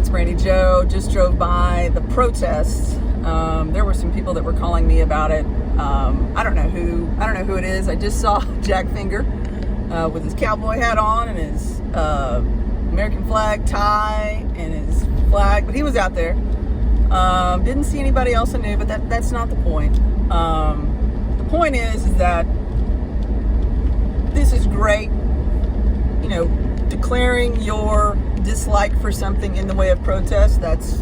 it's Brandy Joe. Just drove by the protests. There were some people that were calling me about it. I don't know who it is. I just saw Jack Finger with his cowboy hat on and his American flag tie and his flag, but he was out there. Didn't see anybody else I knew, but that's not the point. The point is that this is great. You know, declaring your dislike for something in the way of protest, that's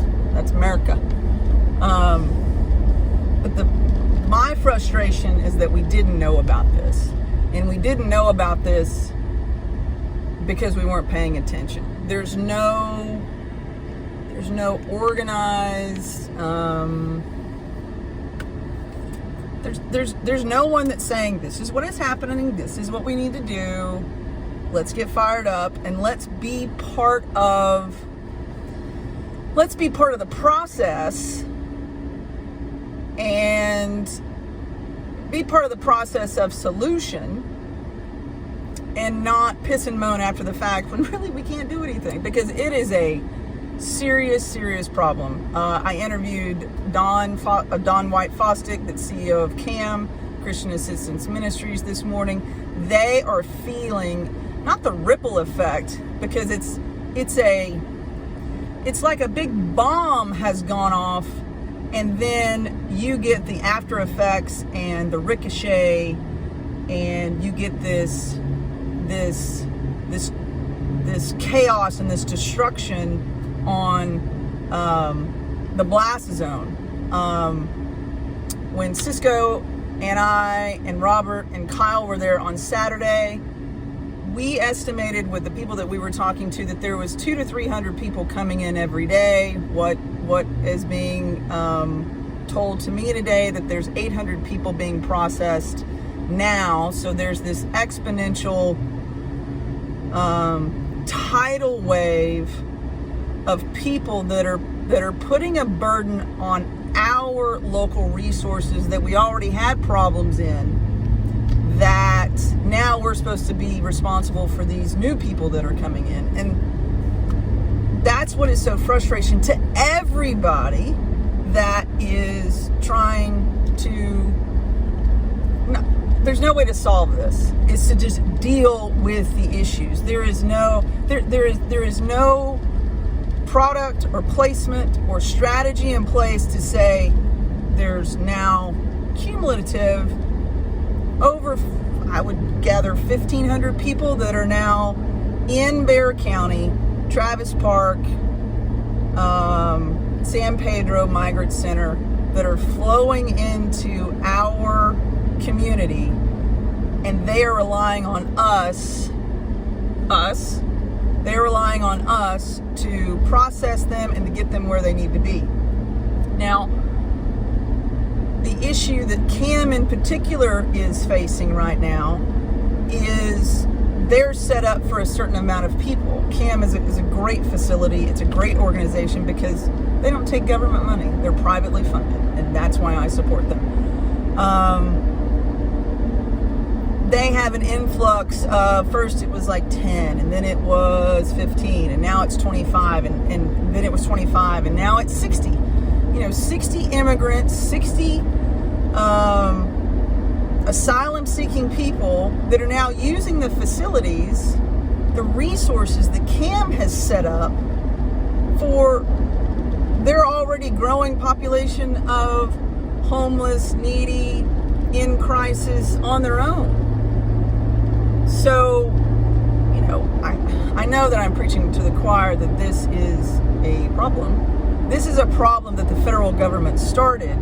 America. But my frustration is that we didn't know about this. And we didn't know about this because we weren't paying attention. There's no organized, there's no one that's saying this is what is happening, this is what we need to do. Let's get fired up and let's be part of the process and be part of the process of solution and not piss and moan after the fact when really we can't do anything, because it is a serious problem. I interviewed Don White Fosdick, that's CEO of CAM, Christian Assistance Ministries, this morning. They are feeling not the ripple effect, because it's like a big bomb has gone off, and then you get the after effects and the ricochet, and you get this chaos and this destruction on the blast zone. When Cisco and I and Robert and Kyle were there on Saturday, we estimated with the people that we were talking to that there was 200 to 300 people coming in every day. What is being told to me today, that there's 800 people being processed now. So there's this exponential tidal wave of people that are putting a burden on our local resources that we already had problems in, that now we're supposed to be responsible for these new people that are coming in. And that's what is so frustrating to everybody that is trying to, there's no way to solve this. It's to just deal with the issues. There is no product or placement or strategy in place to say there's now cumulative over, I would gather, 1,500 people that are now in Bexar County, Travis Park, San Pedro Migrant Center, that are flowing into our community, and they are relying on us, they're relying on us to process them and to get them where they need to be. Now, the issue that CAM in particular is facing right now is they're set up for a certain amount of people. CAM is a great facility. It's a great organization because they don't take government money. They're privately funded, and that's why I support them. They have an influx of, first it was like 10, and then it was 15, and now it's 25, and then it was 25, and now it's 60. 60 immigrants, 60 asylum-seeking people that are now using the facilities, the resources that CAM has set up for their already growing population of homeless, needy, in crisis on their own. So, I know that I'm preaching to the choir that this is a problem. This is a problem that the federal government started,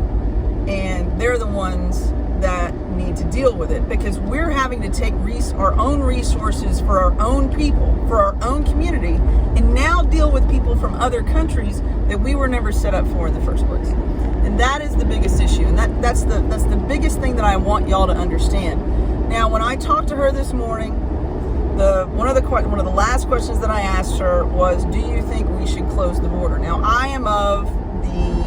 and they're the ones that need to deal with it, because we're having to take our own resources for our own people, for our own community, and now deal with people from other countries that we were never set up for in the first place. And that is the biggest issue, and that's the biggest thing that I want y'all to understand. Now, when I talked to her this morning, one of the last questions that I asked her was, do you think we should close the border? Now, I am of the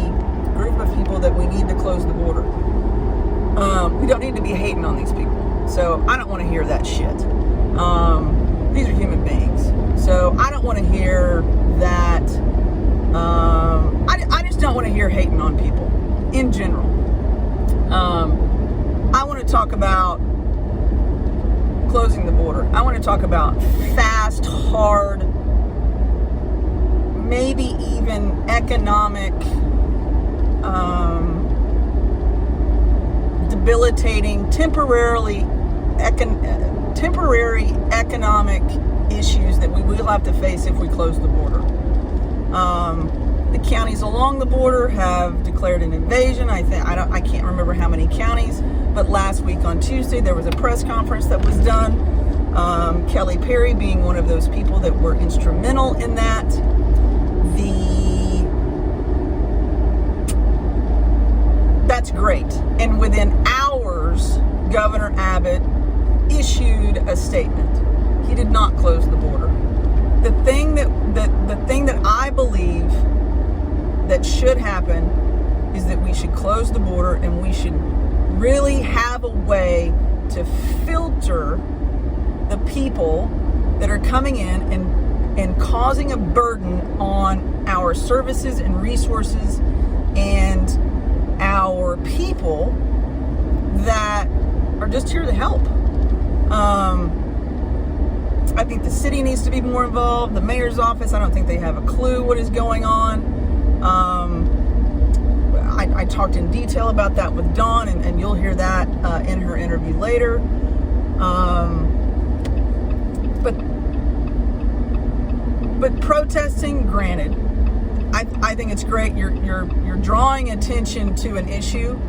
group of people that we need to close the border. We don't need to be hating on these people. So I don't want to hear that shit. These are human beings. So I don't want to hear that I just don't want to hear hating on people in general. I want to talk about closing the border. I want to talk about fast, hard, maybe even economic, debilitating, temporary economic issues that we will have to face if we close the border. The counties along the border have declared an invasion. I can't remember how many counties, but last week on Tuesday there was a press conference that was done. Kelly Perry being one of those people that were instrumental in that. That's great. And within hours, Governor Abbott issued a statement. He did not close the border. The thing that I believe that should happen is that we should close the border, and we should really have a way to filter the people that are coming in and causing a burden on our services and resources and our people that are just here to help. I think the city needs to be more involved. The mayor's office, I don't think they have a clue what is going on. I talked in detail about that with Dawn, and you'll hear that in her interview later. But protesting, granted, I think it's great. You're drawing attention to an issue,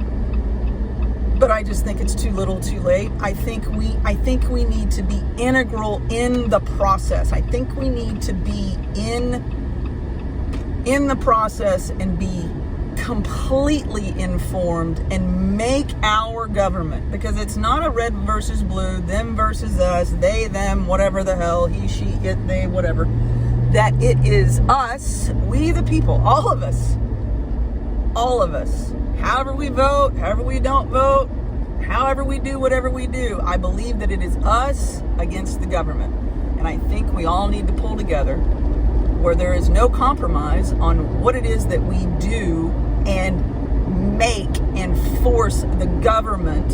but I just think it's too little, too late. I think we need to be integral in the process. I think we need to be in the process and be completely informed and make our government, because it's not a red versus blue, them versus us, they, them, whatever the hell, he, she, it, they, whatever. That it is us, we the people, all of us, however we vote, however we don't vote, however we do whatever we do. I believe that it is us against the government. And I think we all need to pull together where there is no compromise on what it is that we do and make and force the government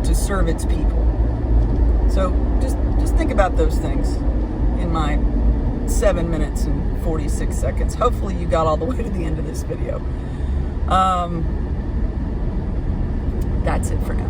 to serve its people. So just think about those things in my 7 minutes and 46 seconds. Hopefully you got all the way to the end of this video. That's it for now.